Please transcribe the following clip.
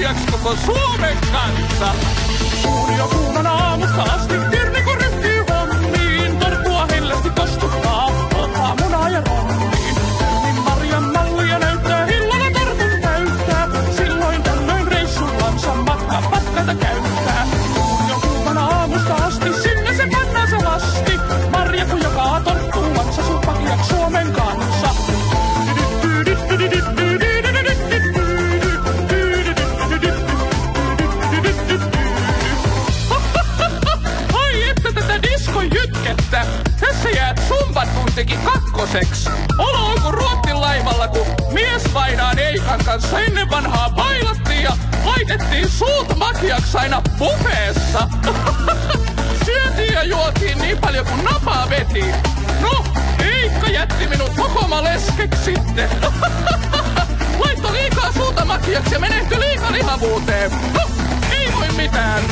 makiaksi koko Suomen kanssa. Suuri jo kuumana aamusta asti, Kirni kun ryhtyy hommiin, torppua hellästi kostuttaa, ottaa munaa ja rommiin. Niin Marjan mallia näyttää, hillalla torpun täyttää, silloin tällöin reissullansa matkata käyttää. Suuri jo kuumana aamusta asti, sinne se pannaan se lasti, Marja kun jakaa torppuansa, sun makiaksi Suomen kanssa. Jytkettä. Tässä jäät sumpan tuntikin kakkoseksi. Olo on kuin Ruotsin laivalla, kun mies vainaan Eikan kanssa ennen vanhaa bailattiin ja laitettiin suut makiaksi aina buffeessa. Syötiin ja juotiin niin paljon kuin napaa veti. No, Eikka jätti minut kokoma leskeksi sitten. Laitto liikaa suuta makiaksi ja menehtyi liikalihavuuteen. No, ei voi mitään.